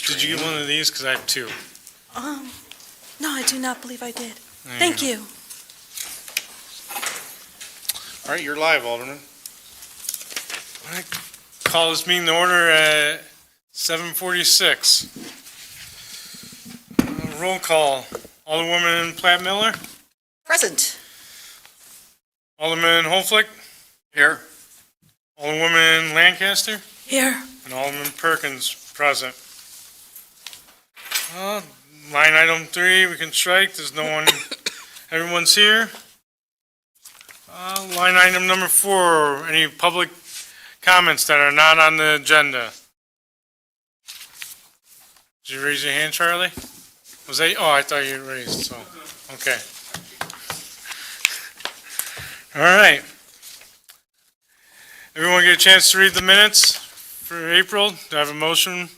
Did you get one of these? Because I have two. No, I do not believe I did. Thank you. All right, you're live, Alderman. All right, call this meeting to order at 7:46. Roll call. Alderwoman Platt-Miller. Present. Alderman Hoeflich. Here. Alderwoman Lancaster. Here. And Alderman Perkins, present. Line item 3, we can strike. There's no one. Everyone's here. Line item number 4, any public comments that are not on the agenda? Did you raise your hand, Charlie? Was that? Oh, I thought you raised. So, okay. All right. Everyone get a chance to read the minutes for April? Do I have a motion?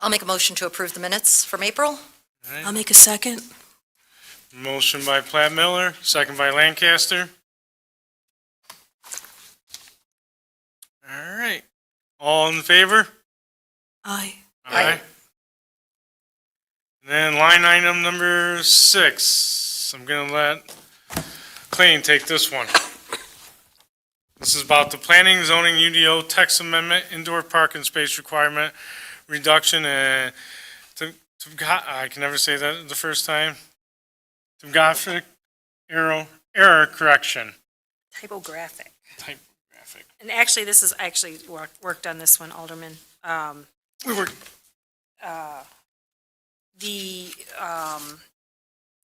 I'll make a motion to approve the minutes from April. All right. I'll make a second. Motion by Platt-Miller, second by Lancaster. All right. All in favor? Aye. Aye. And then line item number 6. I'm going to let Clayton take this one. This is about the planning, zoning, UDO, text amendment, indoor parking space requirement, reduction, and I can never say that the first time. Typographic error correction. Typographic. Typographic. And actually, this is actually worked on this one, Alderman. We were. The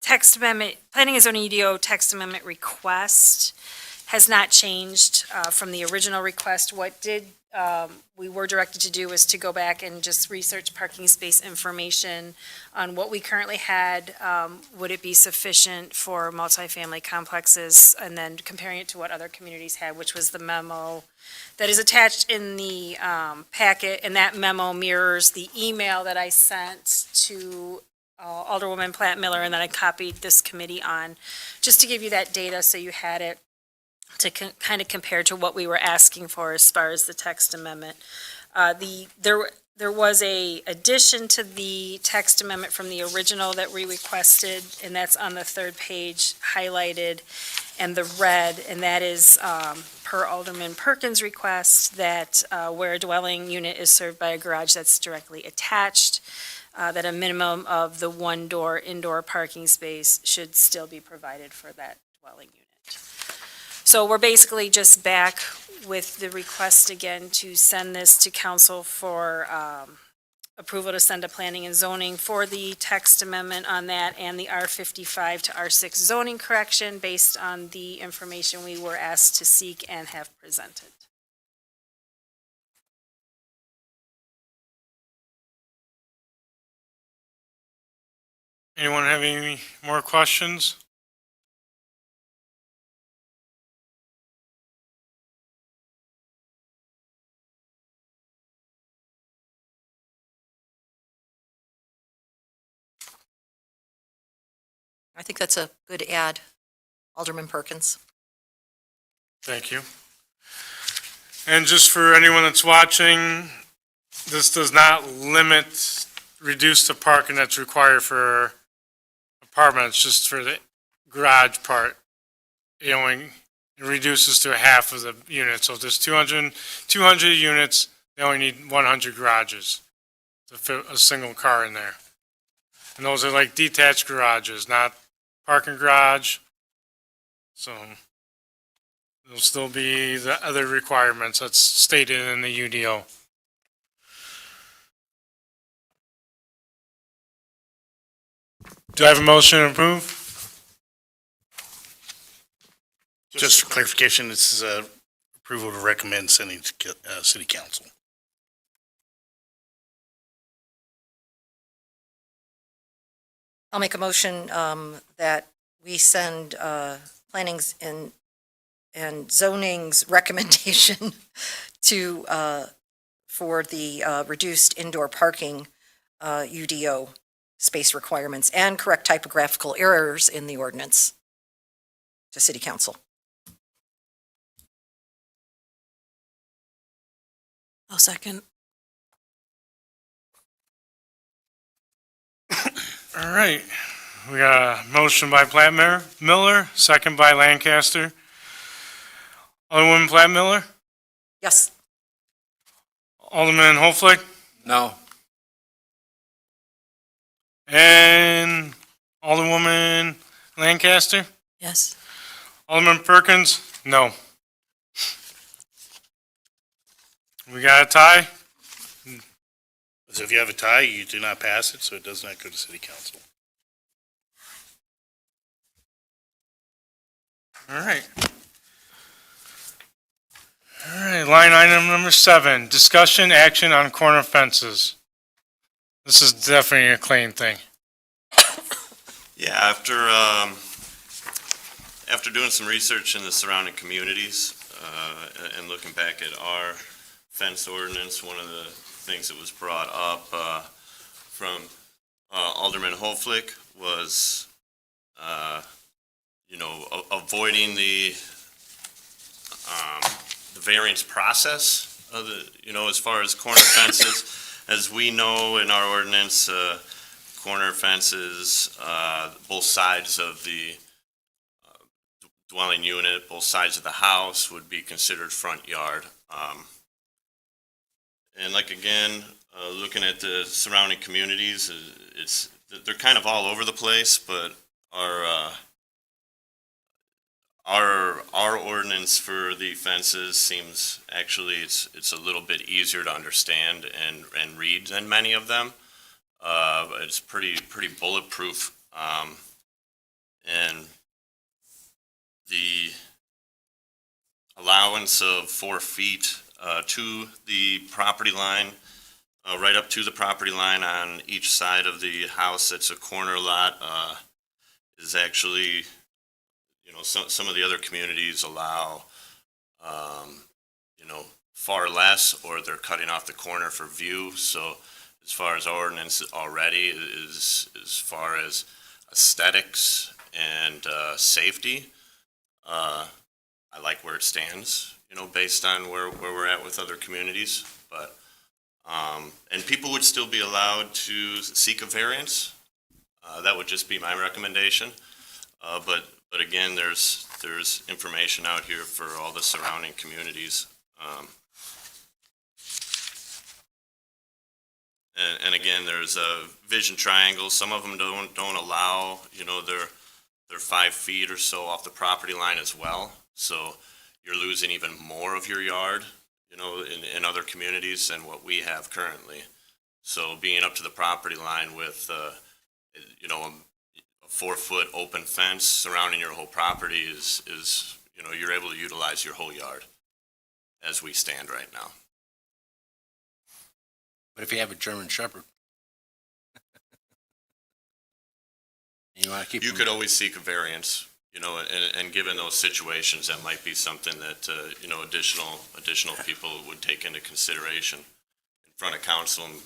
text amendment, planning and zoning UDO text amendment request has not changed from the original request. What we were directed to do was to go back and just research parking space information on what we currently had. Would it be sufficient for multifamily complexes? And then comparing it to what other communities had, which was the memo that is attached in the packet. And that memo mirrors the email that I sent to Alderwoman Platt-Miller and that I copied this committee on, just to give you that data so you had it to kind of compare to what we were asking for as far as the text amendment. There was a addition to the text amendment from the original that we requested, and that's on the third page highlighted and the red, and that is per Alderman Perkins' request that where a dwelling unit is served by a garage that's directly attached, that a minimum of the one-door indoor parking space should still be provided for that dwelling unit. So we're basically just back with the request again to send this to council for approval to send to planning and zoning for the text amendment on that and the R55 to R6 zoning correction based on the information we were asked to seek and have presented. Anyone have any more questions? I think that's a good add, Alderman Perkins. Thank you. And just for anyone that's watching, this does not reduce the parking that's required for apartments, just for the garage part. It only reduces to half of the units. So if there's 200 units, they only need 100 garages to fit a single car in there. And those are like detached garages, not parking garage. So there'll still be the other requirements that's stated in the UDO. Do I have a motion to approve? Just for clarification, this is approval to recommend sending to City Council. I'll make a motion that we send planning's and zoning's recommendation to for the reduced indoor parking UDO space requirements and correct typographical errors in the ordinance to City Council. I'll second. All right, we got a motion by Platt-Miller, second by Lancaster. Alderwoman Platt-Miller, Yes. Alderman Hoeflich, No. and Alderwoman Lancaster. Yes. Alderman Perkins, no. We got a tie? So if you have a tie, you do not pass it, so it does not go to city council. All right. All right, line item number 7, discussion action on corner fences. This is definitely a clean thing. Yeah, after doing some research in the surrounding communities, and looking back at our fence ordinance, one of the things that was brought up, from, Alderman Hoeflich was, avoiding the variance process of as far as corner fences. As we know in our ordinance, corner fences, both sides of the dwelling unit, both sides of the house would be considered front yard. And looking at the surrounding communities, they're kind of all over the place, but our ordinance for the fences seems, actually, it's a little bit easier to understand and read than many of them. It's pretty bulletproof, and the allowance of 4 feet to the property line, right up to the property line on each side of the house that's a corner lot, is actually, some of the other communities allow, far less, or they're cutting off the corner for view. So as far as our ordinance already is, as far as aesthetics and safety, I like where it stands, based on where we're at with other communities. But and people would still be allowed to seek a variance. That would just be my recommendation. But again, there's information out here for all the surrounding communities. And again, there's a vision triangle. Some of them don't allow, they're 5 feet or so off the property line as well. So you're losing even more of your yard, in other communities than what we have currently. So being up to the property line with, a 4-foot open fence surrounding your whole property is, you're able to utilize your whole yard as we stand right now. But if you have a German Shepherd? You want to keep You them- could always seek a variance, and given those situations, that might be something that, additional people would take into consideration in front of council. And,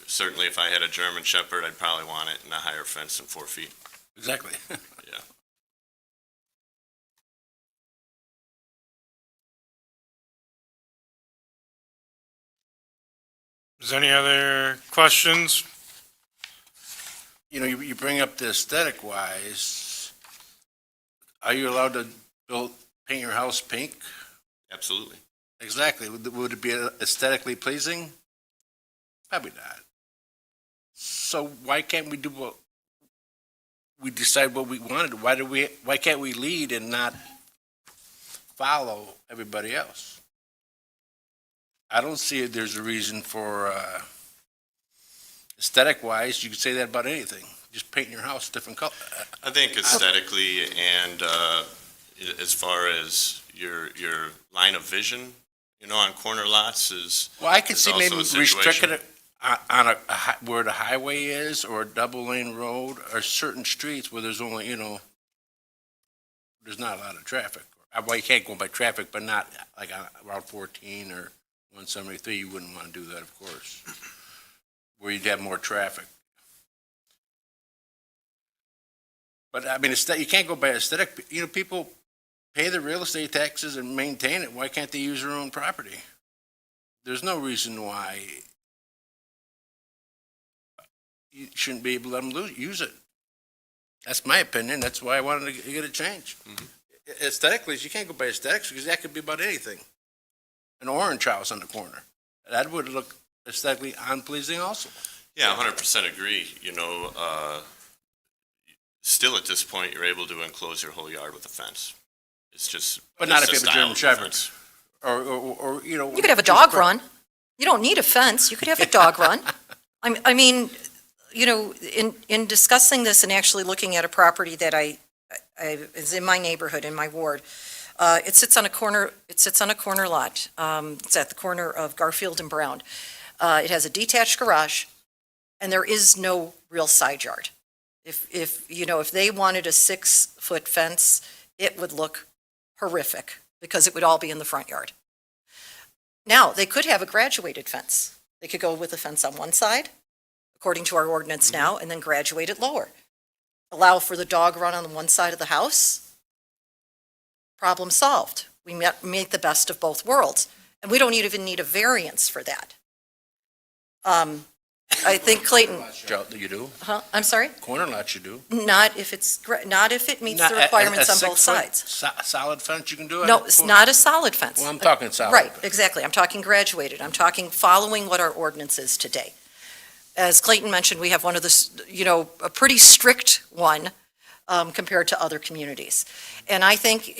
certainly if I had a German Shepherd, I'd probably want it in a higher fence than 4 feet. Exactly. Yeah. Is there any other questions? You bring up the aesthetic wise. Are you allowed to paint your house pink? Absolutely. Exactly. Would it be aesthetically pleasing? Probably not. So why can't we do what we decide what we wanted? Why can't we lead and not follow everybody else? I don't see it. There's a reason for aesthetic wise. You could say that about anything. Just paint your house different color. I think aesthetically and as far as your line of vision, on corner lots is. Well, I could is see also maybe a situation. restricting it on where the highway is, or a double lane road, or certain streets where there's only, there's not a lot of traffic. Well, you can't go by traffic, but not like on Route 14 or 173. You wouldn't want to do that, of course, where you'd have more traffic. But I mean, you can't go by aesthetic. People pay the real estate taxes and maintain it. Why can't they use their own property? There's no reason why you shouldn't be able to let them use it. That's my opinion. That's why I wanted to get a change. Aesthetically, you can't go by aesthetics because that could be about anything. An orange house on the corner. That would look aesthetically unpleasing also. Yeah, 100% agree. Still at this point, you're able to enclose your whole yard with a fence. It's just. But not if it's you a have a German style Shepherd. difference. Or You could have a dog run. You don't need a fence. You could have a dog run. I mean, in discussing this and actually looking at a property that I is in my neighborhood, in my ward, it sits on a corner lot. It's at the corner of Garfield and Brown. It has a detached garage, and there is no real side yard. If they wanted a 6-foot fence, it would look horrific because it would all be in the front yard. Now, they could have a graduated fence. They could go with a fence on one side, according to our ordinance now, and then graduate it lower. Allow for the dog run on one side of the house. Problem solved. We make the best of both worlds. And we don't even need a variance for that. I think Clayton, You do? I'm sorry? Corner lots you do. Not if it meets the requirements on both sides. Solid fence you can do it? No, it's not a solid fence. Well, I'm talking solid. Right, exactly. I'm talking graduated. I'm talking following what our ordinance is today. As Clayton mentioned, we have one of the, a pretty strict one compared to other communities. And I think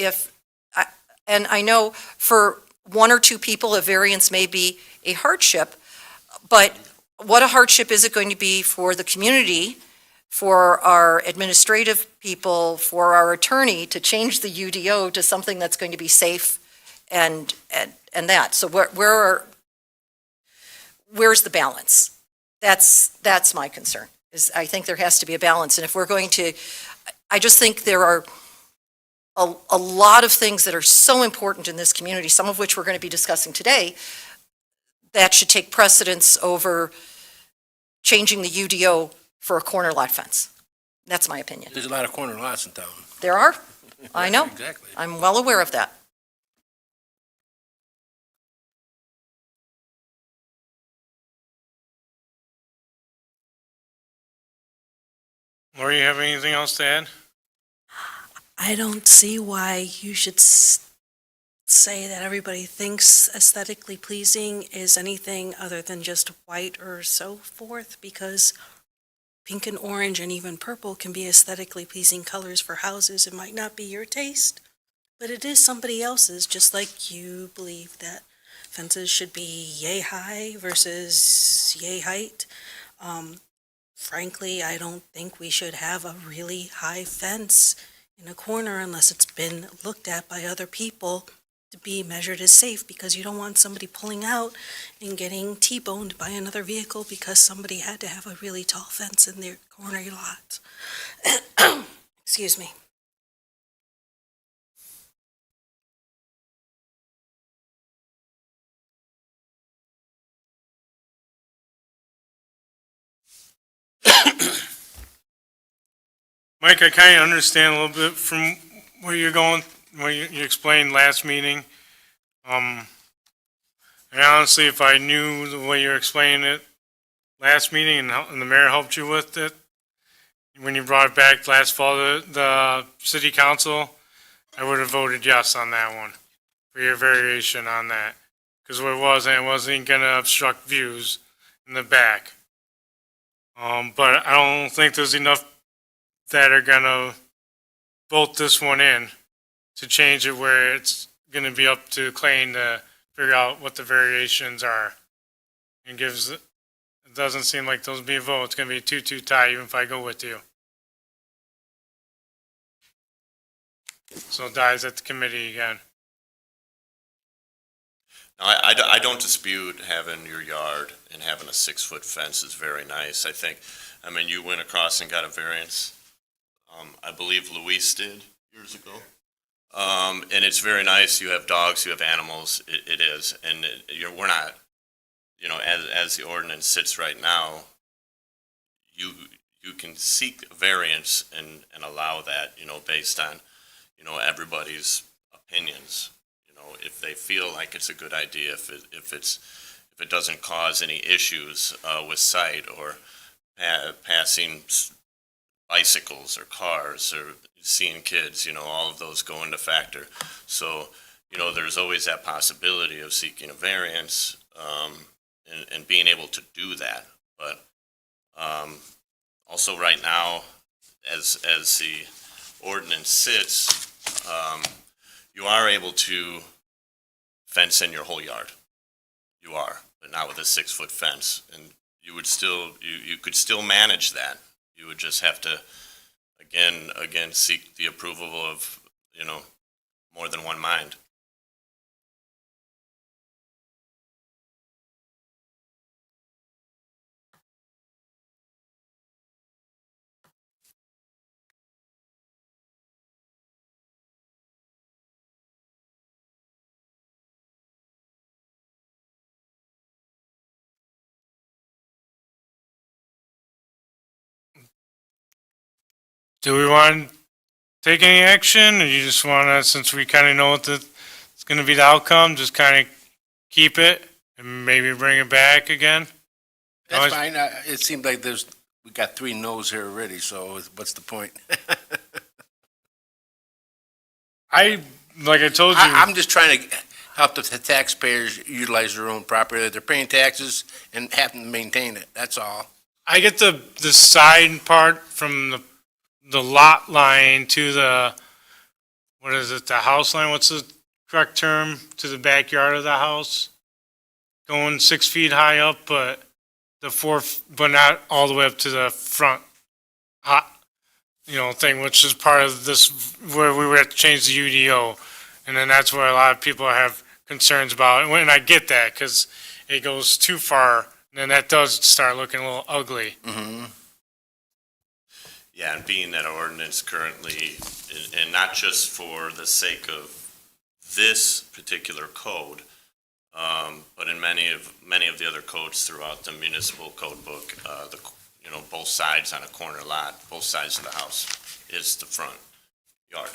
and I know for 1 or 2 people, a variance may be a hardship, but what a hardship is it going to be for the community, for our administrative people, for our attorney to change the UDO to something that's going to be safe and that? So where's the balance? That's my concern. I think there has to be a balance. And if we're going to, I just think there are a lot of things that are so important in this community, some of which we're going to be discussing today, that should take precedence over changing the UDO for a corner lot fence. That's my opinion. There's a lot of corner lots in town. There are. I know. Exactly. I'm well aware of that. Lori, you have anything else to add? I don't see why you should say that everybody thinks aesthetically pleasing is anything other than just white or so forth, because pink and orange and even purple can be aesthetically pleasing colors for houses. It might not be your taste, but it is somebody else's, just like you believe that fences should be yay high versus yay height. Frankly, I don't think we should have a really high fence in a corner unless it's been looked at by other people to be measured as safe, because you don't want somebody pulling out and getting T-boned by another vehicle because somebody had to have a really tall fence in their corner lot. Excuse me. Mike, I kind of understand a little bit from where you're going, what you explained last meeting. And honestly, if I knew the way you're explaining it last meeting and the mayor helped you with it, when you brought it back last fall to the city council, I would have voted yes on that one for your variation on that. Because what it wasn't going to obstruct views in the back. But I don't think there's enough that are going to vote this one in to change it where it's going to be up to Clayton to figure out what the variations are. And it doesn't seem like those will be a vote. It's going to be a 2-2 tie even if I go with you. So it dies at the committee again. No, I don't dispute having your yard and having a 6-foot fence is very nice. I mean, you went across and got a variance. I believe Luis did years ago. And it's very nice. You have dogs, you have animals. It is. And we're not, as the ordinance sits right now, you can seek a variance and allow that, based on, everybody's opinions. If they feel like it's a good idea, if it doesn't cause any issues with sight or passing bicycles or cars or seeing kids, all of those go into factor. So, there's always that possibility of seeking a variance, and being able to do that. But, also right now, as the ordinance sits, you are able to fence in your whole yard. You are, but not with a 6-foot fence. And you would still, you could still manage that. You would just have to, again, seek the approval of, more than one mind. Do we want to take any action, or you just want to, since we kind of know what it's going to be the outcome, just kind of keep it and maybe bring it back again? That's fine. It seemed like we got 3 no's here already, so what's the point? Like I told you, I'm just trying to help the taxpayers utilize their own property, that they're paying taxes and having to maintain it, that's all. I get the side part from the lot line to the, what is it, the house line? What's the correct term? To the backyard of the house? Going 6 feet high up, but but not all the way up to the front, thing, which is part of this, where we would have to change the UDO. And then that's where a lot of people have concerns about. And I get that, because it goes too far, and then that does start looking a little ugly. Mm-hmm. Yeah, and being that ordinance currently, and not just for the sake of this particular code, but in many of the other codes throughout the municipal code book, both sides on a corner lot, both sides of the house is the front yard.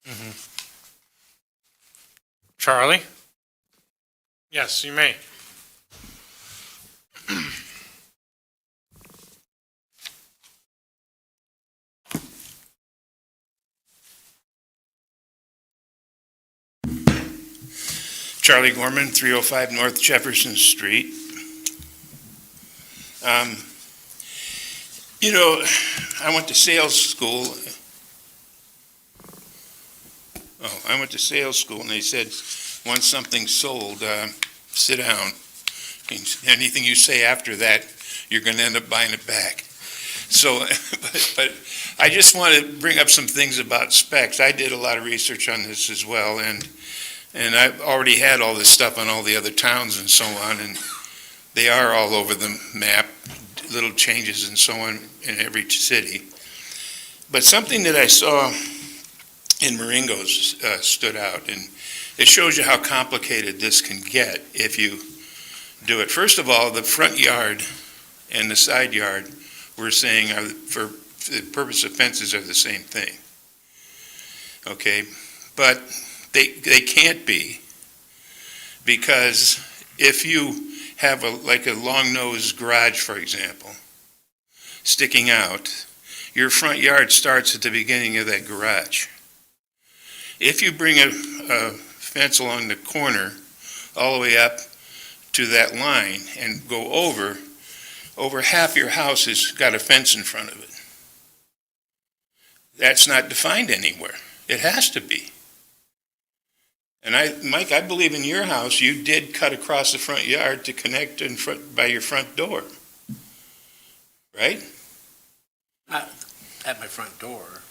Mm-hmm. Charlie? Yes, you may. Charlie Gorman, 305 North Jefferson Street. I went to sales school. And they said, once something's sold, sit down. Anything you say after that, you're going to end up buying it back. So, but I just want to bring up some things about specs. I did a lot of research on this as well, and I've already had all this stuff on all the other towns and so on, and they are all over the map, little changes and so on in every city. But something that I saw in Maringo's stood out, and it shows you how complicated this can get if you do it. First of all, the front yard and the side yard, we're saying, are for the purpose of fences, are the same thing. Okay, but they can't be, because if you have like a long-nosed garage, for example, sticking out, your front yard starts at the beginning of that garage. If you bring a fence along the corner all the way up to that line and go over half your house has got a fence in front of it. That's not defined anywhere. It has to be. And Mike, I believe in your house, you did cut across the front yard to connect by your front door, right? Not at my front door,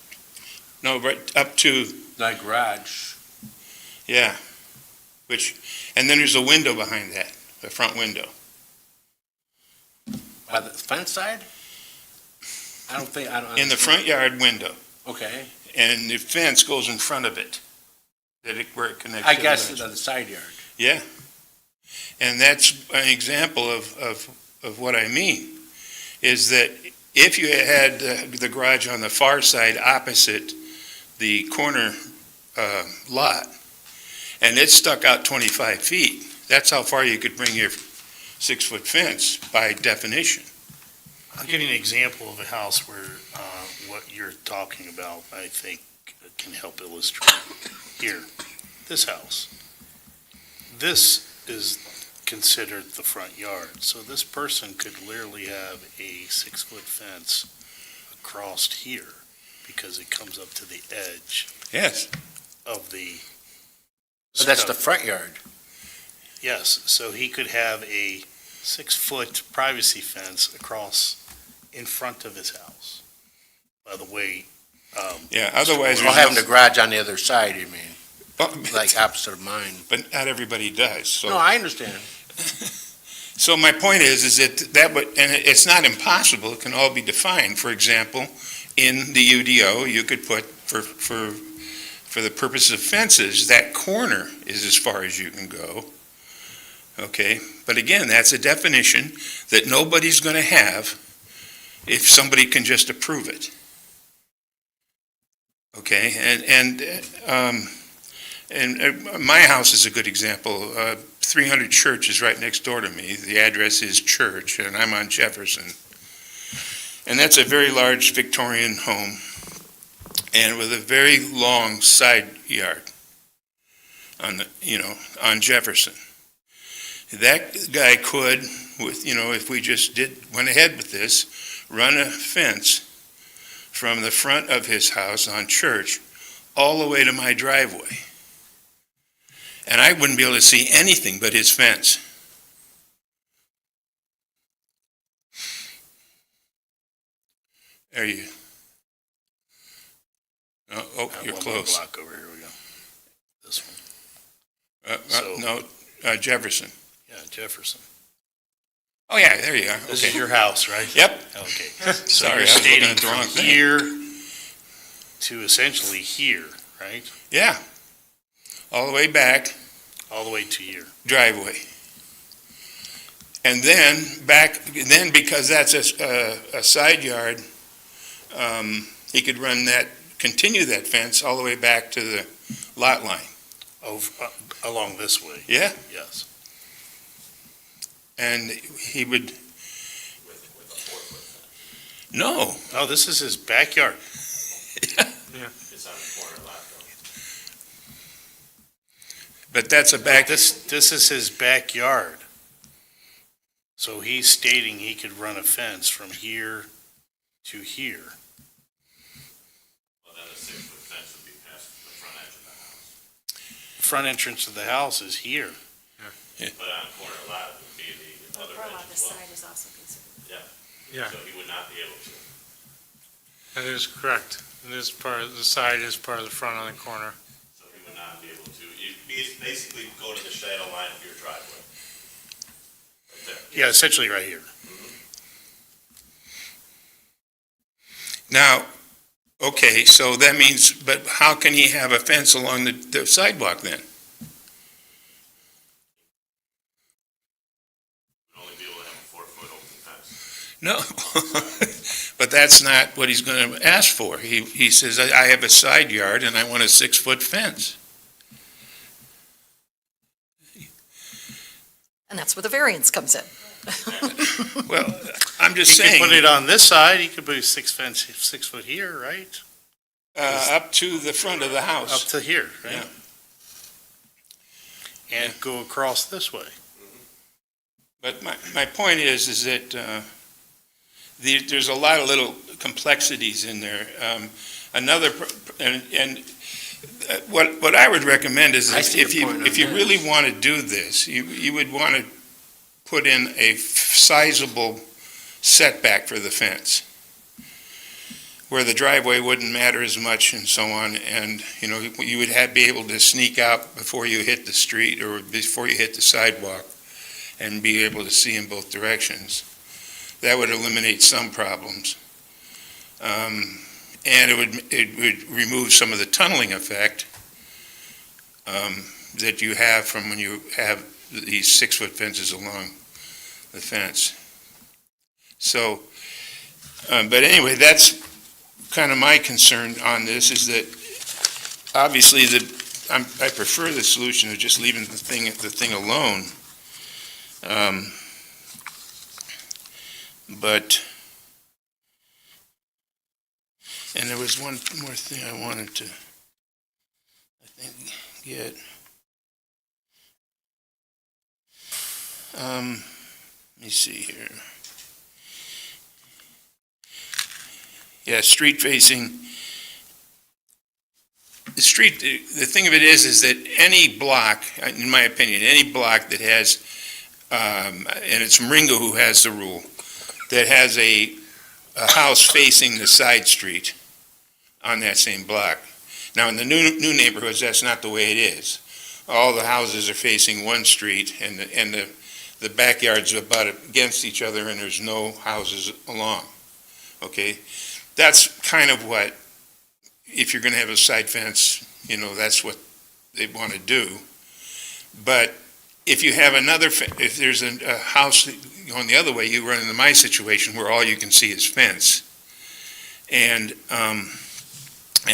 No, right up to, my garage. yeah. And then there's a window behind that, the front window. By the fence side? I don't. In the front yard window, Okay, and the fence goes in front of it, where it connects. I to guess the the side yard. Yeah. And that's an example of what I mean, is that if you had the garage on the far side opposite the corner lot, and it stuck out 25 feet, that's how far you could bring your 6-foot fence by definition. I'll give you an example of a house where, what you're talking about, I think can help illustrate. Here, this house. This is considered the front yard, so this person could literally have a 6-foot fence across here because it comes up to the edge Yes, of the. So that's the front yard. Yes, so he could have a 6-foot privacy fence across in front of his house. By the way, yeah, otherwise. I'll have the garage on the other side, you mean, But like opposite of mine. not everybody does, so. No, I understand. So my point is that would, and it's not impossible, it can all be defined. For example, in the UDO, you could put, for the purpose of fences, that corner is as far as you can go. Okay, but again, that's a definition that nobody's gonna have if somebody can just approve it. Okay, and my house is a good example. 300 Church is right next door to me. The address is Church, and I'm on Jefferson. And that's a very large Victorian home, and with a very long side yard on on Jefferson. That guy could, if we just went ahead with this, run a fence from the front of his house on Church all the way to my driveway. And I wouldn't be able to see anything but his fence. There you. Oh, you're one more close. block over here we go. This one. No, Jefferson. Yeah, Jefferson. Oh, yeah, there you are. This is Okay. your house, right? Yep. Okay. So Sorry, you're I was looking stating at the wrong from thing. here to essentially here, right? Yeah. All the way back, All the way to here. driveway. And then because that's a side yard, he could continue that fence all the way back to the lot line. Along this way, Yeah, yes. and he would. No, No, this is his backyard. It's on the corner lot though. but that's a back. This is his backyard. So he's stating he could run a fence from here to here. Well, then a 6-foot fence would be past the front edge of the house. The front entrance of the house is here. But on the corner lot would be the other edge as well. is also considered. Yeah, So he would not be able to. that is correct. And this part of the side is part of the front on the corner. So he would not be able to. You'd basically go to the shadow line of your driveway. Right there. Yeah, essentially right here. Now, okay, so that means, but how can he have a fence along the sidewalk then? You'd only be able to have a 4-foot open fence. No, but that's not what he's going to ask for. He says, I have a side yard and I want a 6-foot fence. And that's where the variance comes in. Well, I'm just He could saying, put it on this side, he could put a 6 foot here, right? up to the front of the Up house. to here, right? Yeah. And go across this way. But my point is that there's a lot of little complexities in there. What I would recommend is I see if your point on you that. really want to do this, you would want to put in a sizable setback for the fence, where the driveway wouldn't matter as much and so on, and, you would be able to sneak out before you hit the street or before you hit the sidewalk and be able to see in both directions. That would eliminate some problems. And it would remove some of the tunneling effect that you have from when you have these 6-foot fences along the fence. So, but anyway, that's kind of my concern on this, is that obviously I prefer the solution of just leaving the thing alone. But And there was one more thing I wanted to, get. Let me see here. Yeah, street facing. The thing of it is that any block, in my opinion, any block that has, and it's Maringo who has the rule, that has a house facing the side street on that same block. Now, in the new neighborhoods, that's not the way it is. All the houses are facing one street, and the backyards are about against each other, and there's no houses along. Okay, that's kind of what, if you're going to have a side fence, that's what they want to do. But if you have if there's a house going the other way, you run into my situation where all you can see is fence. And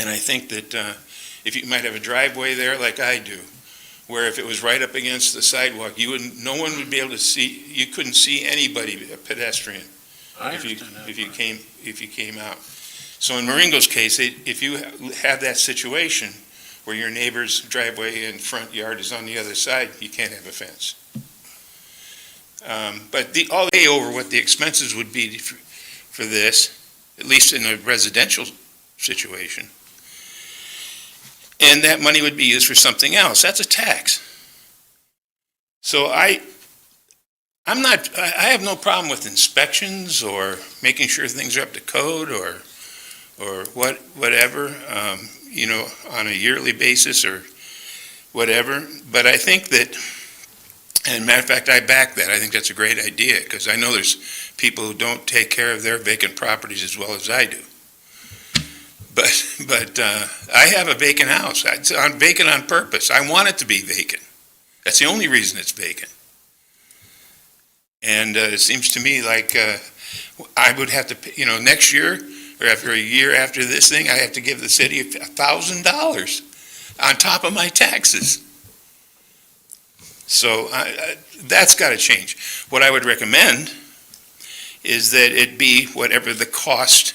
I think that if you might have a driveway there like I do, where if it was right up against the sidewalk, no one would be able to see, you couldn't see anybody, a pedestrian, if you came out. So in Maringo's case, if you have that situation where your neighbor's driveway and front yard is on the other side, you can't have a fence. But all day over what the expenses would be for this, at least in a residential situation, and that money would be used for something else. That's a tax. So I have no problem with inspections or making sure things are up to code or whatever, on a yearly basis or whatever. But I think that, and matter of fact, I back that. I think that's a great idea, because I know there's people who don't take care of their vacant properties as well as I do. But I have a vacant house. It's vacant on purpose. I want it to be vacant. That's the only reason it's vacant. And it seems to me like I would have to, next year or after a year after this thing, I have to give the city $1,000 on top of my taxes. So that's got to change. What I would recommend is that it be whatever the cost.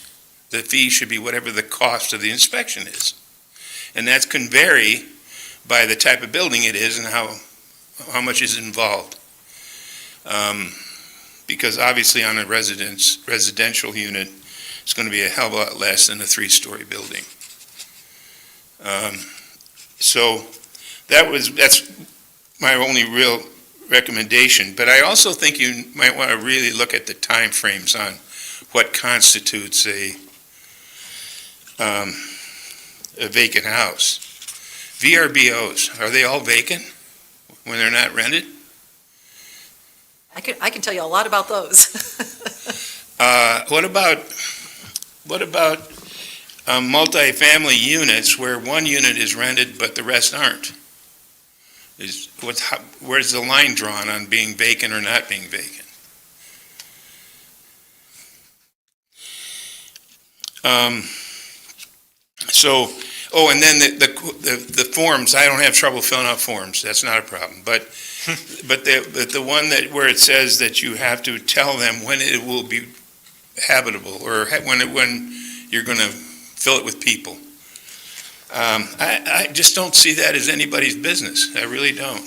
The fee should be whatever the cost of the inspection is. And that can vary by the type of building it is and how much is involved. Because obviously on a residential unit, it's going to be a hell of a lot less than a 3-story building. So that's my only real recommendation. But I also think you might want to really look at the time frames on what constitutes a vacant house. VRBOs, are they all vacant when they're not rented? I can tell you a lot about those. What about multifamily units where one unit is rented but the rest aren't? Where's the line drawn on being vacant or not being vacant? And then the forms, I don't have trouble filling out forms, that's not a problem, but the one where it says that you have to tell them when it will be habitable, or when you're going to fill it with people. I just don't see that as anybody's business, I really don't.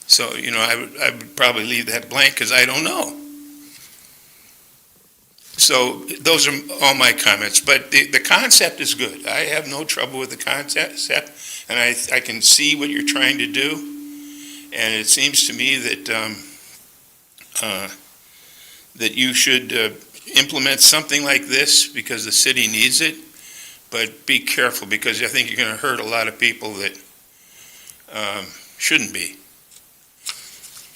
So, I would probably leave that blank because I don't know. So those are all my comments, but the concept is good. I have no trouble with the concept, and I can see what you're trying to do, and it seems to me that that you should implement something like this because the city needs it, but be careful because I think you're going to hurt a lot of people that shouldn't be.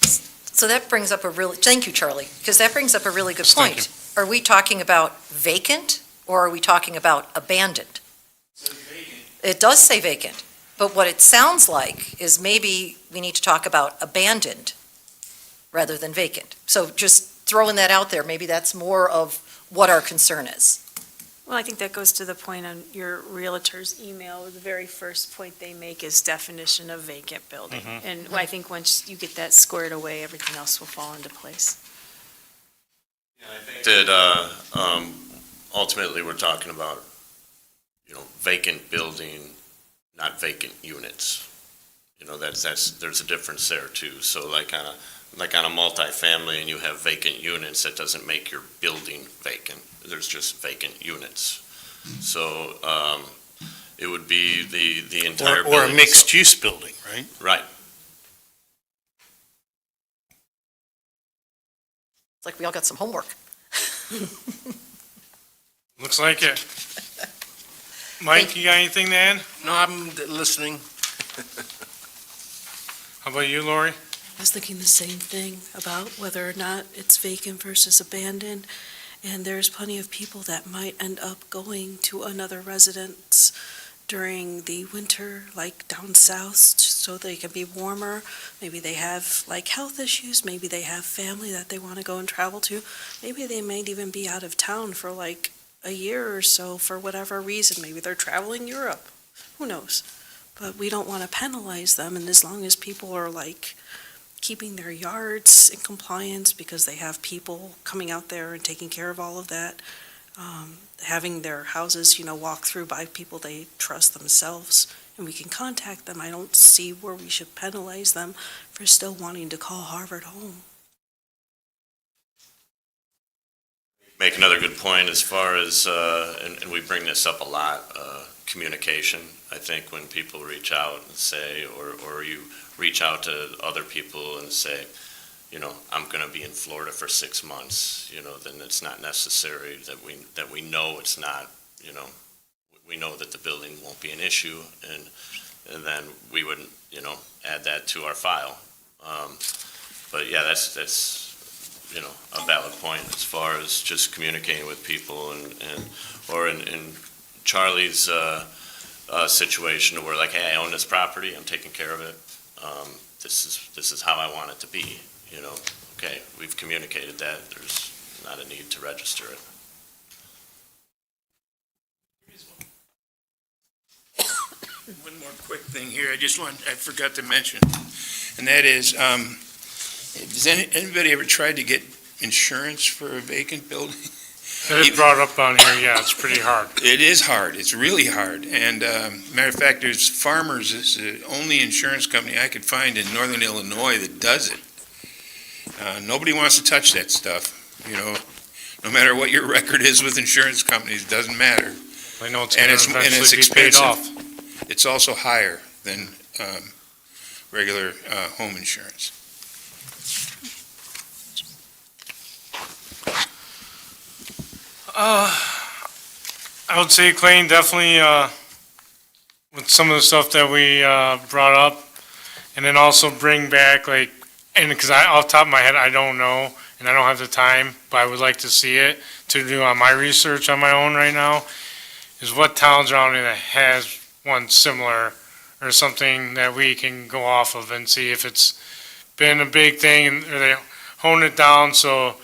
So that brings up thank you, Charlie, because that brings up a really good Thank point. Are we talking about vacant or are we talking about abandoned? It does say vacant, but what it sounds like is maybe we need to talk about abandoned rather than vacant. So just throwing that out there, maybe that's more of what our concern is. Well, I think that goes to the point on your realtor's email. The very first point they make is definition of vacant building. And I think once you get that squared away, everything else will fall into place. That ultimately we're talking about vacant building, not vacant units. There's a difference there too. So like on a multifamily and you have vacant units, that doesn't make your building vacant. There's just vacant units. So, it would be the entire building. Or a mixed-use building, right? Right. It's like we all got some homework. Looks like it. Mike, you got anything to add? No, I'm listening. How about you, Lori? I was thinking the same thing about whether or not it's vacant versus abandoned. And there's plenty of people that might end up going to another residence during the winter, like down south, so they can be warmer. Maybe they have like health issues. Maybe they have family that they want to go and travel to. Maybe they might even be out of town for like a year or so for whatever reason. Maybe they're traveling Europe. Who knows? But we don't want to penalize them. And as long as people are like keeping their yards in compliance because they have people coming out there and taking care of all of that, having their houses, walk through by people they trust themselves, and we can contact them. I don't see where we should penalize them for still wanting to call Harvard home. Make another good point as far as, and we bring this up a lot, communication. I think when people reach out and say, or you reach out to other people and say, I'm going to be in Florida for 6 months, then it's not necessary that we know it's not, we know that the building won't be an issue, and then we wouldn't, add that to our file. But yeah, that's a valid point as far as just communicating with people or in Charlie's situation where like, hey, I own this property, I'm taking care of it. This is how I want it to be, okay, we've communicated that, there's not a need to register it. One more quick thing here, I forgot to mention, and that is, has anybody ever tried to get insurance for a vacant building? That is brought up on here, yeah, it's pretty hard. It is hard, it's really hard, and matter of fact, there's Farmers, is the only insurance company I could find in northern Illinois that does it. Nobody wants to touch that stuff, no matter what your record is with insurance companies, doesn't matter. I know it's And going it's, to and it's eventually be paid expensive. off. It's also higher than regular home insurance. I would say, Clayton, definitely with some of the stuff that we brought up, and then also bring back and because off the top of my head, I don't know, and I don't have the time, but I would like to see it to do on my research on my own right now, is what towns around here that has one similar or something that we can go off of and see if it's been a big thing and or they hone it down. So,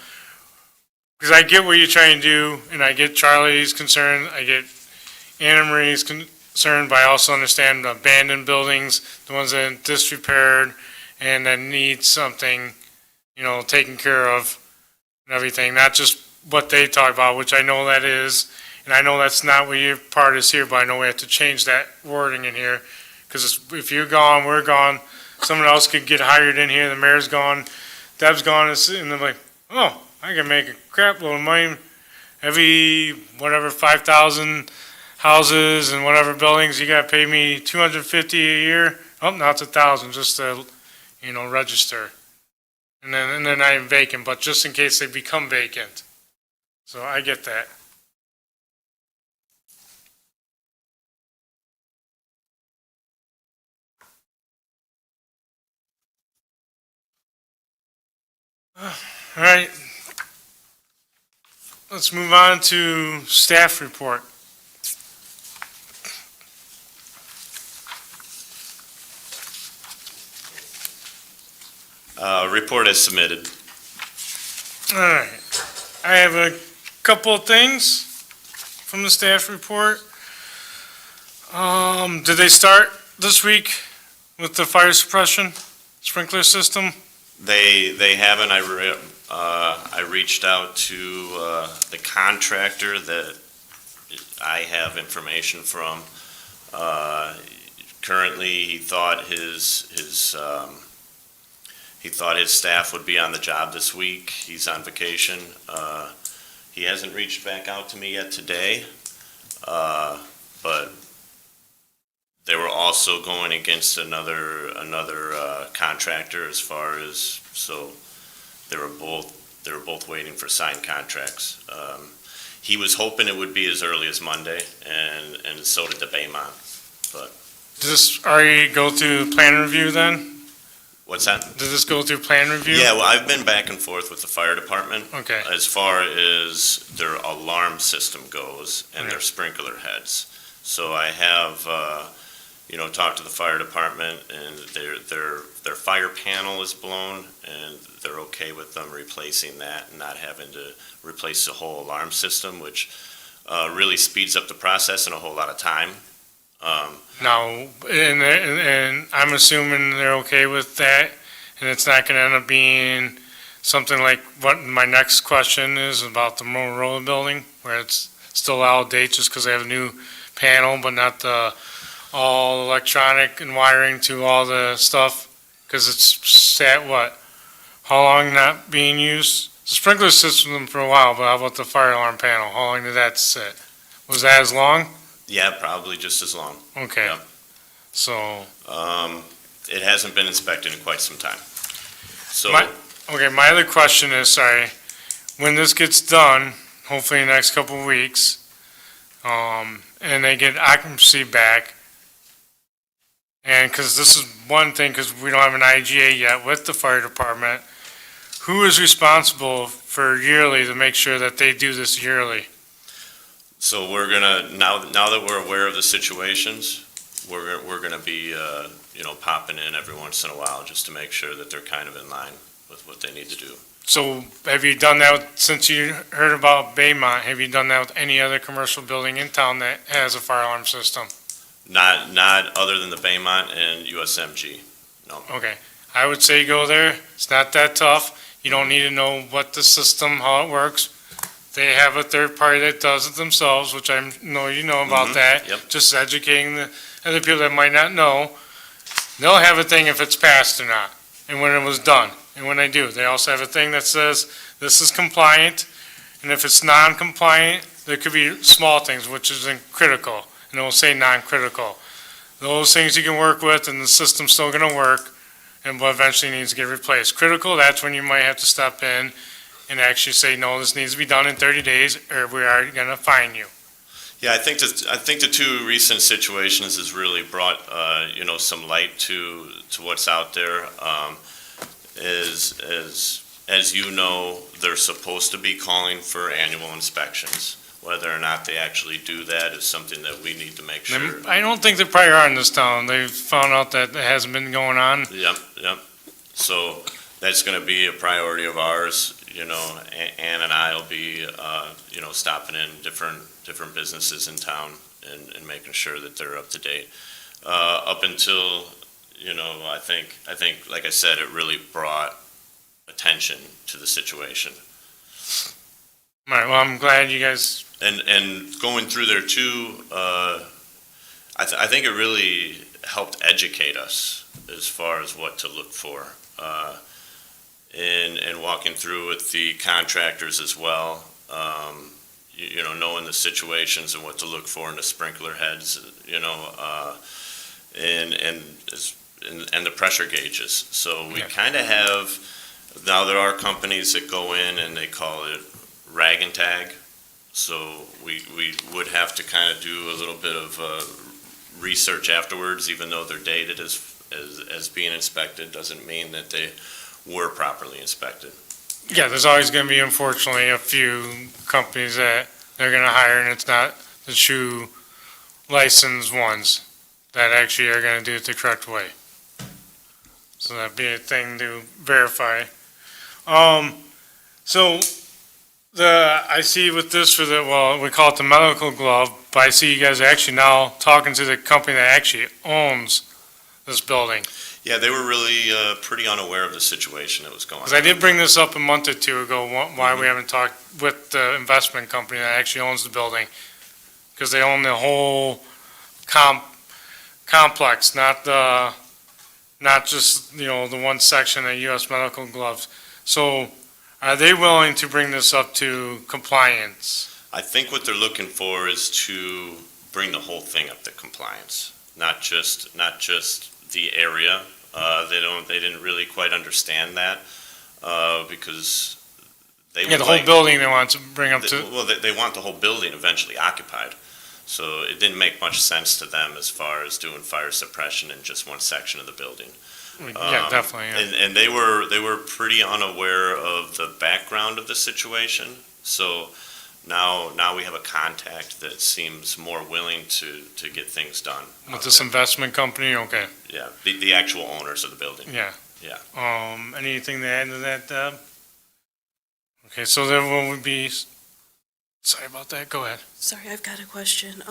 because I get what you're trying to do, and I get Charlie's concern, I get Annamarie's concern, but I also understand the abandoned buildings, the ones that are disrepaired and that need something, taken care of and everything, not just what they talk about, which I know that is, and I know that's not what your part is here, but I know we have to change that wording in here, because if you're gone, we're gone, someone else could get hired in here, the mayor's gone, Deb's gone, and they're like, oh, I can make a crap load of money every, 5,000 houses and whatever buildings, you gotta pay me $250 a year. Oh, now it's 1,000 just to, register. And then they're not even vacant, but just in case they become vacant. So I get that. All right. Let's move on to staff report. Report is submitted. All right. I have a couple of things from the staff report. Did they start this week with the fire suppression sprinkler system? They haven't. I reached out to the contractor that I have information from. Currently, he thought his staff would be on the job this week. He's on vacation. He hasn't reached back out to me yet today, but they were also going against another contractor as far as, so they were both waiting for signed contracts. He was hoping it would be as early as Monday, and so did the Bejot. But Does this already go through plan review then? what's that? Does this go through plan review? Yeah, well, I've been back and forth with the fire department Okay, as far as their alarm system goes and their Okay. sprinkler heads. So I have, talked to the fire department, and their fire panel is blown, and they're okay with them replacing that and not having to replace the whole alarm system, which really speeds up the process and a whole lot of time. now, and I'm assuming they're okay with that, and it's not gonna end up being something like what my next question is about the Motorola building, where it's still out of date just because they have a new panel, but not the all electronic and wiring to all the stuff, because it's sat what? How long not being used? The sprinkler system for a while, but how about the fire alarm panel? How long did that sit? Was that as long? Yeah, probably just as long. Okay. Yeah. So, It hasn't been inspected in quite some time. So, okay, my other question is, sorry, when this gets done, hopefully in the next couple of weeks, and they get occupancy back, and because this is one thing, because we don't have an IGA yet with the fire department, who is responsible for yearly to make sure that they do this yearly? so we're gonna, now that we're aware of the situations, we're gonna be, popping in every once in a while just to make sure that they're kind of in line with what they need to do. So have you done that, since you heard about Baymont, have you done that with any other commercial building in town that has a fire alarm system? Not other than the Bejot and USMG, no. Okay, I would say go there. It's not that tough. You don't need to know what the system, how it works. They have a third party that does it themselves, which I know you know about Mhm, that. yep. Just educating the other people that might not know. They'll have a thing if it's passed or not, and when it was done. And when they do, they also have a thing that says this is compliant, and if it's non-compliant, there could be small things, which isn't critical, and it will say non-critical. Those things you can work with, and the system's still gonna work, and but eventually needs to get replaced. Critical, that's when you might have to step in and actually say, no, this needs to be done in 30 days, or we are gonna fine you. Yeah, I think the two recent situations has really brought, some light to what's out there. As you know, they're supposed to be calling for annual inspections. Whether or not they actually do that is something that we need to make sure. I don't think they probably are in this town. They've found out that it hasn't been going on. Yep. So that's gonna be a priority of ours, Ann and I will be, stopping in different businesses in town and making sure that they're up to date. Up until, I think, like I said, it really brought attention to the situation. All right, well, I'm glad you guys, And going through there too, I think it really helped educate us as far as what to look for. And walking through with the contractors as well, knowing the situations and what to look for in the sprinkler heads, and the pressure gauges. So we Yeah. kind of have, now there are companies that go in and they call it rag and tag. So we would have to kind of do a little bit of research afterwards, even though they're dated as being inspected, doesn't mean that they were properly inspected. yeah, there's always gonna be, unfortunately, a few companies that they're gonna hire, and it's not the true licensed ones that actually are gonna do it the correct way. So that'd be a thing to verify. So I see with this for we call it the medical glove, but I see you guys are actually now talking to the company that actually owns this building. Yeah, they were really pretty unaware of the situation that was going on. Because I did bring this up a month or two ago, why we haven't talked with the investment company that actually owns the building. because they own the whole complex, not just, the one section at US Medical Gloves. So are they willing to bring this up to compliance? I think what they're looking for is to bring the whole thing up to compliance, not just the area. They didn't really quite understand that, because they Yeah, would the whole like. building they want to bring up to, Well, they want the whole building eventually occupied. So it didn't make much sense to them as far as doing fire suppression in just one section of the building. yeah, definitely, yeah. And they were pretty unaware of the background of the situation. So now we have a contact that seems more willing to get things done. With this investment company, okay, Yeah, the actual owners of the building. yeah. Yeah. Anything to add to that, Deb? Okay, so there will be, sorry about that, go ahead. Sorry, I've got a question.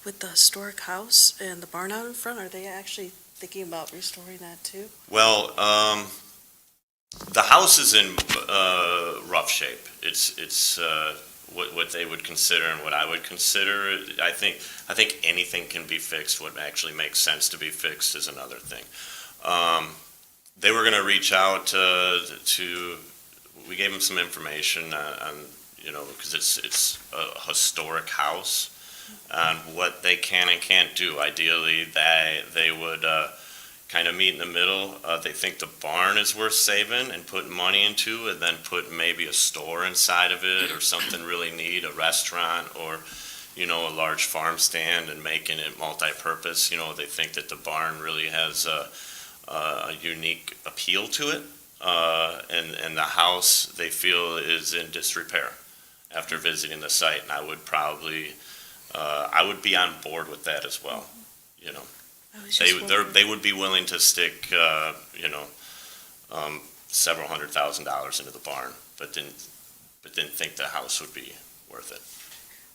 With the historic house and the barn out in front, are they actually thinking about restoring that too? Well, the house is in rough shape. It's what they would consider and what I would consider. I think anything can be fixed. What actually makes sense to be fixed is another thing. They were going to reach out to. We gave them some information on because it's a historic house, on what they can and can't do. Ideally, they would kind of meet in the middle. They think the barn is worth saving and putting money into, and then put maybe a store inside of it or something really neat, a restaurant or, a large farm stand, and making it multi-purpose. They think that the barn really has a unique appeal to it. And the house, they feel, is in disrepair after visiting the site, and I would be on board with that as well. I was just wondering. They would be willing to stick, several $100,000 into the barn, but didn't think the house would be worth it.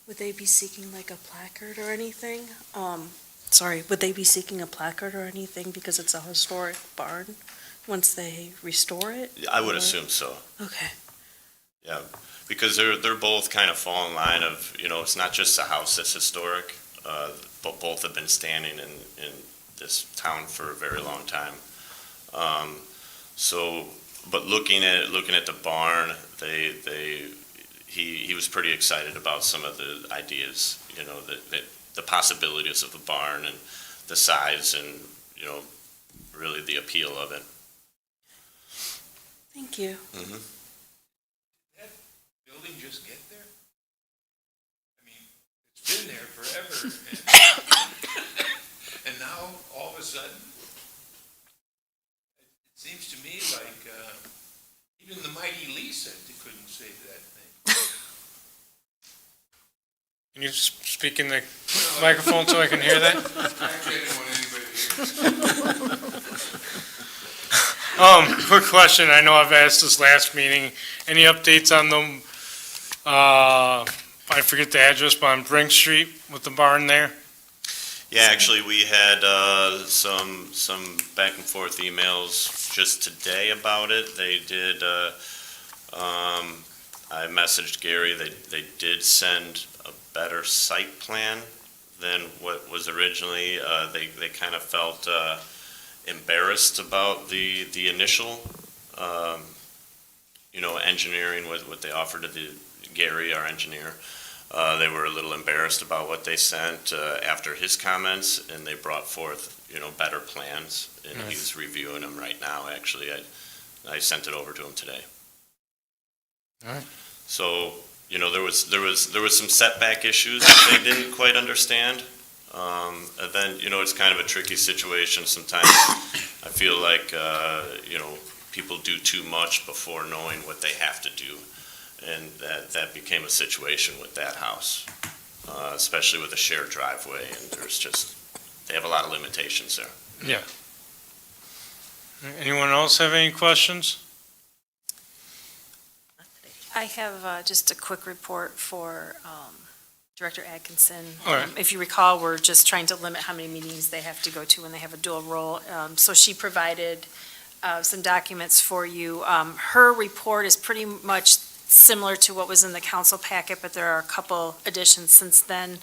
Would they be seeking like a placard or anything? Would they be seeking a placard or anything because it's a historic barn once they restore it? I would Or- assume so. Okay. Yeah, because they're both kind of fall in line of, it's not just the house that's historic, but both have been standing in this town for a very long time. But looking at the barn, he was pretty excited about some of the ideas, the possibilities of the barn and the size and, really the appeal of it. Thank you. Mhm. Building just get there? I mean, it's been there forever, and now, all of a sudden, it seems to me like, even the mighty Lee said they couldn't save that thing. Can you speak in the microphone so I can hear that? Actually, I didn't want anybody to hear. Quick question, I know I've asked this last meeting, any updates on the, I forget the address, but on Brink Street with the barn there? Yeah, actually, we had some back and forth emails just today about it. They did, I messaged Gary, they did send a better site plan than what was originally. They kind of felt embarrassed about the initial, engineering, what they offered to Gary, our engineer. They were a little embarrassed about what they sent after his comments, and they brought forth, better plans, and Nice. he's reviewing them right now, actually. I sent it over to him today. All right. So, there was some setback issues that they didn't quite understand. And then, it's kind of a tricky situation sometimes. I feel like, people do too much before knowing what they have to do. And that became a situation with that house, especially with a shared driveway, and they have a lot of limitations there. Yeah. Anyone else have any questions? I have just a quick report for Director Atkinson. All right. If you recall, we're just trying to limit how many meetings they have to go to when they have a dual role. So she provided some documents for you. Her report is pretty much similar to what was in the council packet, but there are a couple additions since then.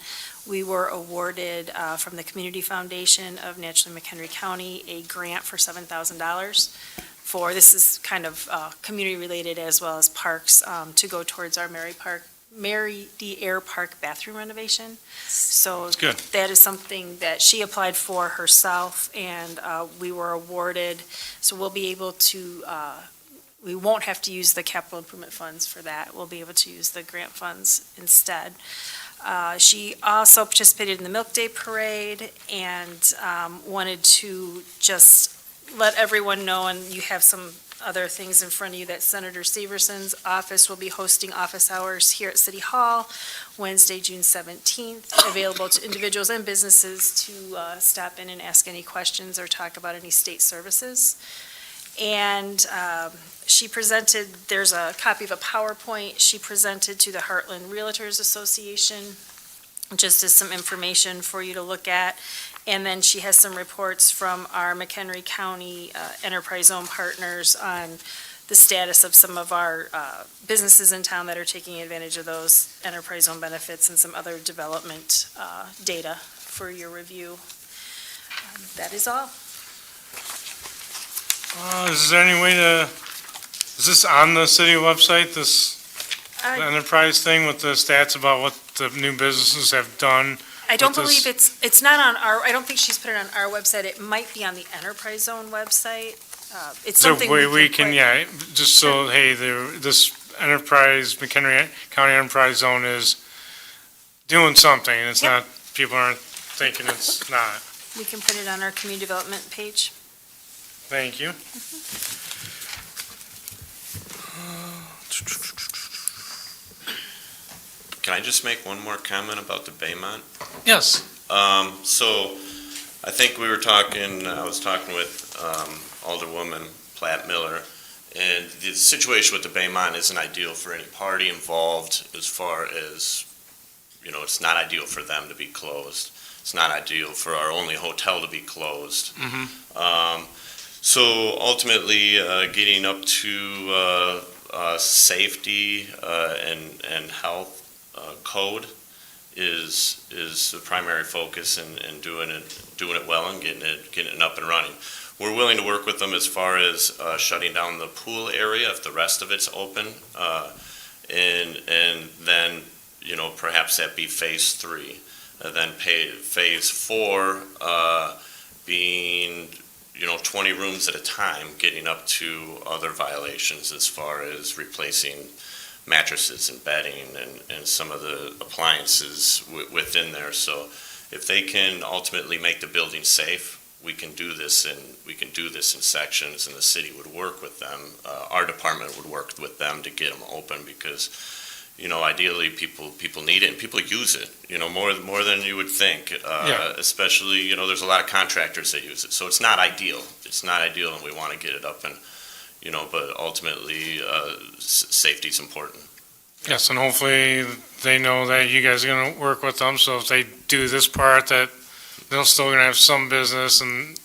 We were awarded from the Community Foundation of Naturally McHenry County a grant for $7,000 for, this is kind of community-related as well as parks, to go towards our Mary D. Air Park bathroom renovation. So That's good. that is something that she applied for herself, and we were awarded. So we'll be able to, we won't have to use the capital improvement funds for that. We'll be able to use the grant funds instead. She also participated in the Milk Day Parade and wanted to just let everyone know, and you have some other things in front of you, that Senator Severson's office will be hosting office hours here at City Hall Wednesday, June 17th, available to individuals and businesses to stop in and ask any questions or talk about any state services. And she presented, there's a copy of a PowerPoint she presented to the Heartland Realtors Association, just as some information for you to look at. And then she has some reports from our McHenry County Enterprise Zone partners on the status of some of our businesses in town that are taking advantage of those Enterprise Zone benefits and some other development data for your review. That is all. Is there any way to, is this on the city website, this I enterprise thing with the stats about what the new businesses have done? don't With this- believe it's not on our, I don't think she's put it on our website. It might be on the Enterprise Zone website. It's Is there a something way we can can, yeah, just so, hey, this enterprise, McHenry County Enterprise Zone is doing something, and it's Yep. not, people aren't thinking it's not. We can put it on our community development page. Thank you. Can I just make one more comment about the Bejot? Yes. So I think we were talking, I was talking with Alderwoman Platt-Miller, and the situation with the Bejot isn't ideal for any party involved as far as, you know, it's not ideal for them to be closed. It's not ideal for our only hotel to be closed. So ultimately, getting up to safety and health code is the primary focus, and doing it well and getting it up and running. We're willing to work with them as far as shutting down the pool area if the rest of it's open, and then, you know, perhaps that be phase 3. Then phase 4 being, you know, 20 rooms at a time, getting up to other violations as far as replacing mattresses and bedding and some of the appliances within there. So if they can ultimately make the building safe, we can do this in sections, and the city would work with them. Our department would work with them to get them open, because, you know, ideally people need it and people use it, you know, more than you would think. Yeah. Especially, you know, there's a lot of contractors that use it. So it's not ideal. It's not ideal, and we want to get it up, and, you know, but ultimately, safety's important. Yes, and hopefully they know that you guys are gonna work with them, so if they do this part, that they're still gonna have some business, and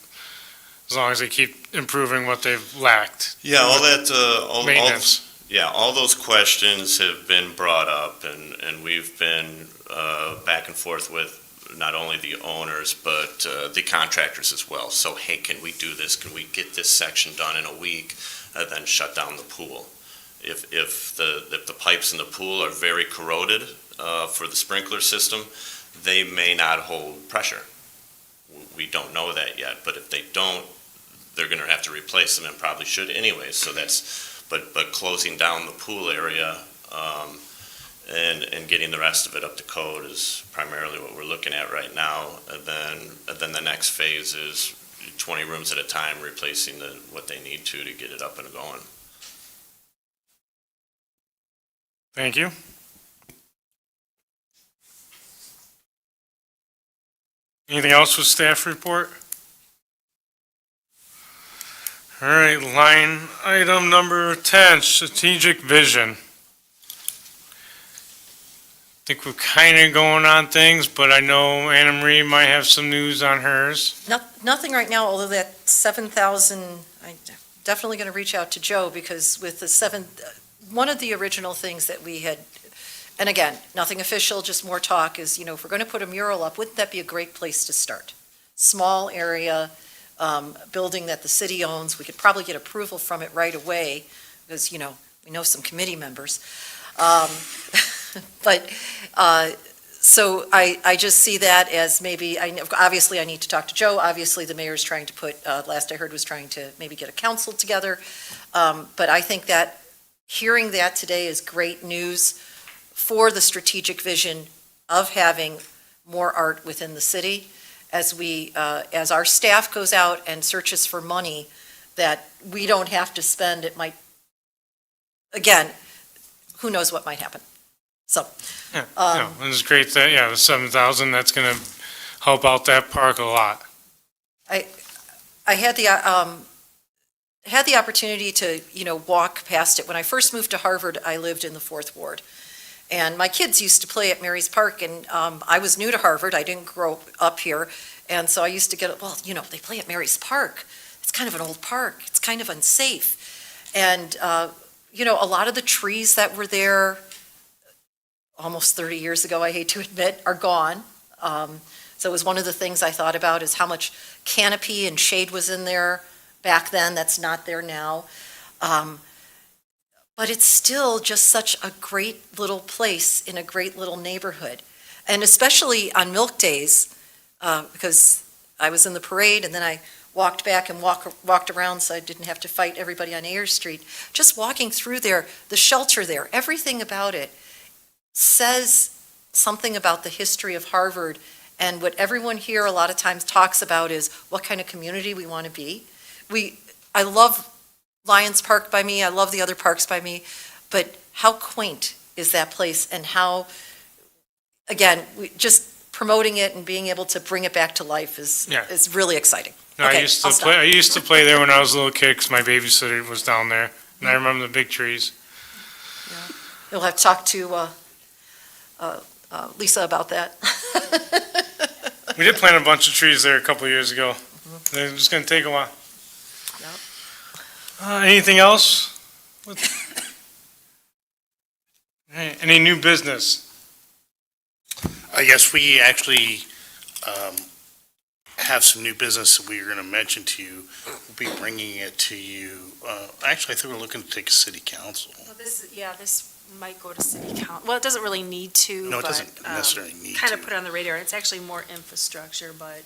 as long as they keep improving what they've lacked. Yeah, all that, all Maintenance. yeah, all those questions have been brought up, and we've been back and forth with not only the owners, but the contractors as well. So, hey, can we do this? Can we get this section done in a week, and then shut down the pool? If the pipes in the pool are very corroded for the sprinkler system, they may not hold pressure. We don't know that yet, but if they don't, they're going to have to replace them, and probably should anyway. So that's, but closing down the pool area and getting the rest of it up to code is primarily what we're looking at right now. And then the next phase is 20 rooms at a time, replacing what they need to get it up and going. Thank you. Anything else with staff report? All right, line item number 10, strategic vision. Think we're kind of going on things, but I know Annamarie might have some news on hers. Nothing right now, although that 7,000, I'm definitely going to reach out to Joe, because with the one of the original things that we had, and again, nothing official, just more talk, is, if we're going to put a mural up, wouldn't that be a great place to start? Small area, building that the city owns. We could probably get approval from it right away because, we know some committee members. But, so I just see that as maybe, obviously I need to talk to Joe. Obviously the mayor's trying to put, last I heard was trying to maybe get a council together. But I think that hearing that today is great news for the strategic vision of having more art within the city as as our staff goes out and searches for money that we don't have to spend. It might, again, who knows what might happen. So. Yeah, and it's great that, the 7,000, that's gonna help out that park a lot. I had the opportunity to, walk past it. When I first moved to Harvard, I lived in the 4th Ward. And my kids used to play at Mary's Park, and I was new to Harvard. I didn't grow up here. And so I used to get, they play at Mary's Park. It's kind of an old park. It's kind of unsafe. And, a lot of the trees that were there almost 30 years ago, I hate to admit, are gone. So it was one of the things I thought about is how much canopy and shade was in there back then. That's not there now. But it's still just such a great little place in a great little neighborhood. And especially on milk days, because I was in the parade and then I walked back and walked around so I didn't have to fight everybody on Ayers Street. Just walking through there, the shelter there, everything about it says something about the history of Harvard. And what everyone here a lot of times talks about is what kind of community we want to be. I love Lions Park by me, I love the other parks by me, but how quaint is that place, and how, again, just promoting it and being able to bring it back to life is really exciting. No, Okay, I used I'll to stop. play. I used to play there when I was a little kid because my babysitter was down there, and I remember the big trees. You'll have to talk to Lisa about that. We did plant a bunch of trees there a couple of years ago. They're just going to take a while. Anything else? Any new business? Yes, we actually have some new business that we are going to mention to you. We'll be bringing it to you. Actually, I think we're looking to take a city council. Well, this might go to city council. Well, it doesn't really need to, No, it but, doesn't necessarily need kind to. of put it on the radar. It's actually more infrastructure, but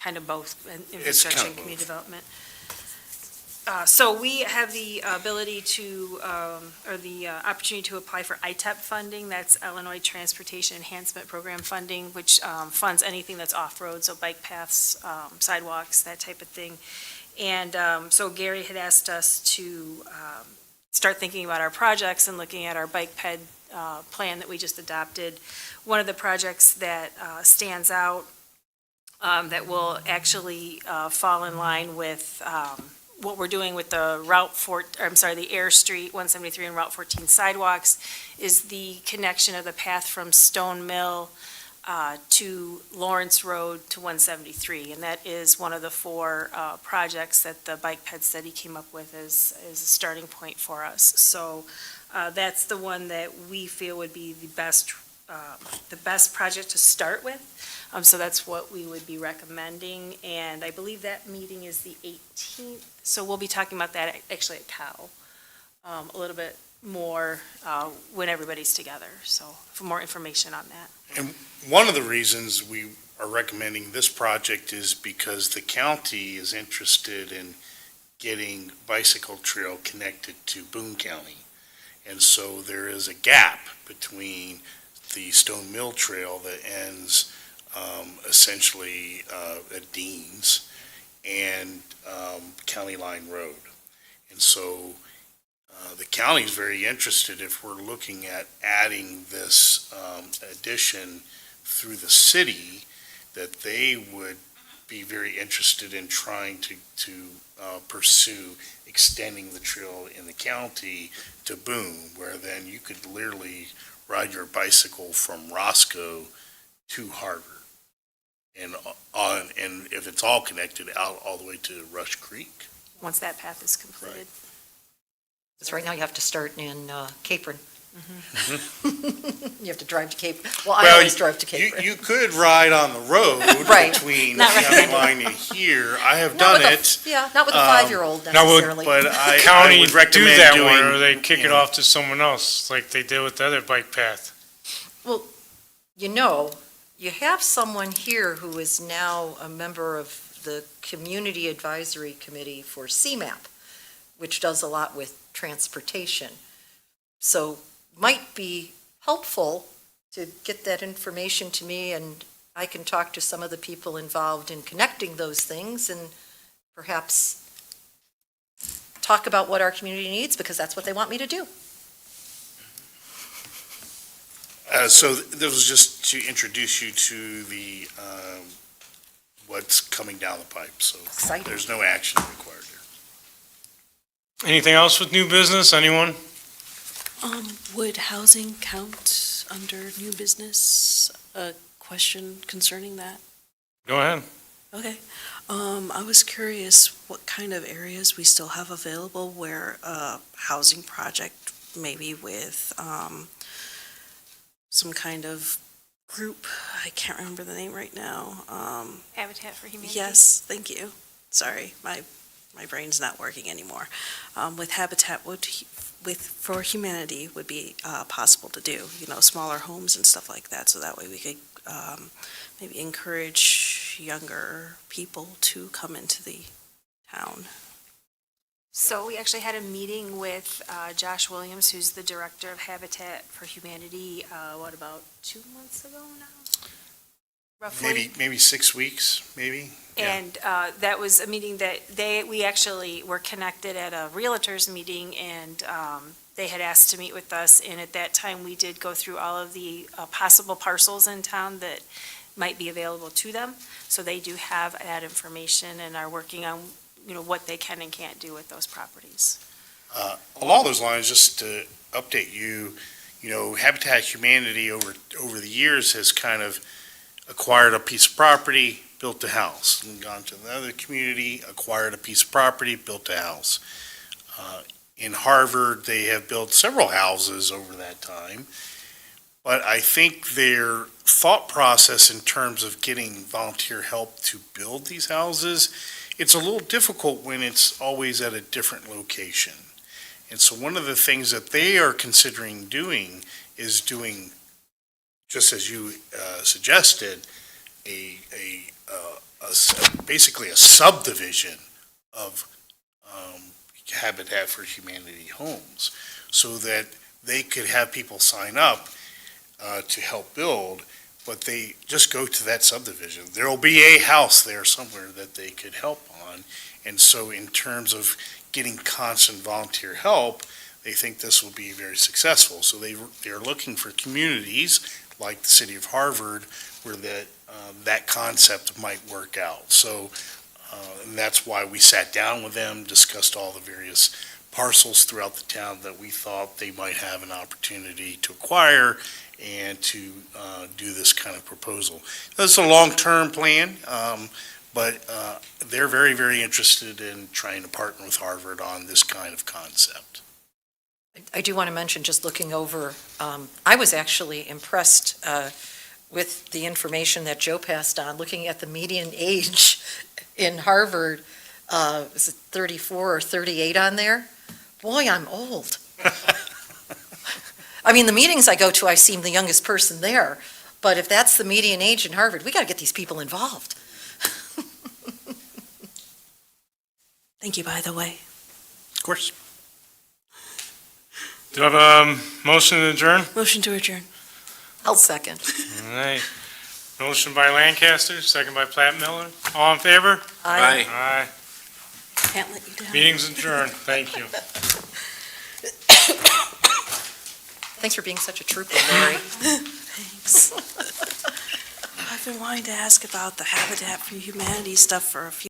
kind of both, It's infrastructure kind and of community both. development. So we have the ability to, or the opportunity to apply for ITEP funding. That's Illinois Transportation Enhancement Program funding, which funds anything that's off-road, so bike paths, sidewalks, that type of thing. And so Gary had asked us to start thinking about our projects and looking at our bike ped plan that we just adopted. One of the projects that stands out that will actually fall in line with what we're doing with the the Air Street 173 and Route 14 sidewalks is the connection of the path from Stone Mill to Lawrence Road to 173. And that is one of the 4 projects that the Bike Ped study came up with as a starting point for us. So that's the one that we feel would be the best project to start with. So that's what we would be recommending, and I believe that meeting is the 18th, so we'll be talking about that actually at COW a little bit more when everybody's together, so for more information on that. And one of the reasons we are recommending this project is because the county is interested in getting bicycle trail connected to Boone County. And so there is a gap between the Stone Mill Trail that ends essentially at Dean's and County Line Road. And so the county is very interested, if we're looking at adding this addition through the city, that they would be very interested in trying to pursue extending the trail in the county to Boone, where then you could literally ride your bicycle from Roscoe to Harvard. And if it's all connected out all the way to Rush Creek. Once that path is completed. Because right now you have to start in Capron. You have to drive to Capron. Well, I always drive to Capron. You could ride on the road Right. between Not County Line and here. I have Not done with it, Yeah, not with a 5-year-old now would- necessarily. but I County would do recommend that doing. one, or they kick you it know, off to someone else, like they did with the other bike path. You know, you have someone here who is now a member of the Community Advisory Committee for CMAP, which does a lot with transportation. So might be helpful to get that information to me, and I can talk to some of the people involved in connecting those things and perhaps talk about what our community needs, because that's what they want me to do. So this was just to introduce you to the, what's coming down the pipe, so Exciting. there's no action required there. Anything else with new business, anyone? Would housing count under new business? A question concerning that? Go ahead. Okay. I was curious what kind of areas we still have available where a housing project, maybe with, some kind of group, I can't remember the name right now. Habitat for Humanity. Yes, thank you. Sorry, my brain's not working anymore. With Habitat for Humanity would be possible to do, smaller homes and stuff like that, so that way we could maybe encourage younger people to come into the town. So we actually had a meeting with Josh Williams, who's the director of Habitat for Humanity, about 2 months ago now? Roughly. Maybe 6 weeks, maybe? Yeah. And that was a meeting that we actually were connected at a realtors meeting, and they had asked to meet with us, and at that time, we did go through all of the possible parcels in town that might be available to them. So they do have that information and are working on, what they can and can't do with those properties. Along those lines, just to update you, Habitat Humanity over the years has kind of acquired a piece of property, built a house, and gone to another community, acquired a piece of property, built a house. In Harvard, they have built several houses over that time, but I think their thought process in terms of getting volunteer help to build these houses, it's a little difficult when it's always at a different location. And so one of the things that they are considering doing is doing, just as you suggested, basically a subdivision of Habitat for Humanity homes, so that they could have people sign up to help build, but they just go to that subdivision. There'll be a house there somewhere that they could help on. And so in terms of getting constant volunteer help, they think this will be very successful. So they're looking for communities like the city of Harvard where that concept might work out. So, and that's why we sat down with them, discussed all the various parcels throughout the town that we thought they might have an opportunity to acquire and to do this kind of proposal. This is a long-term plan, but they're very, very interested in trying to partner with Harvard on this kind of concept. I do want to mention, just looking over, I was actually impressed with the information that Joe passed on, looking at the median age in Harvard. Was it 34 or 38 on there? Boy, I'm old. I mean, the meetings I go to, I seem the youngest person there, but if that's the median age in Harvard, we got to get these people involved. Thank you, by the way. Of course. Do I have a motion to adjourn? Motion to adjourn. I'll second. All right. Motion by Lancaster, second by Platt-Miller. All in favor? Aye. Aye. Can't let you down. Meeting's adjourned. Thank you. Thanks for being such a trooper, Larry. Thanks. I've been wanting to ask about the Habitat for Humanity stuff for a few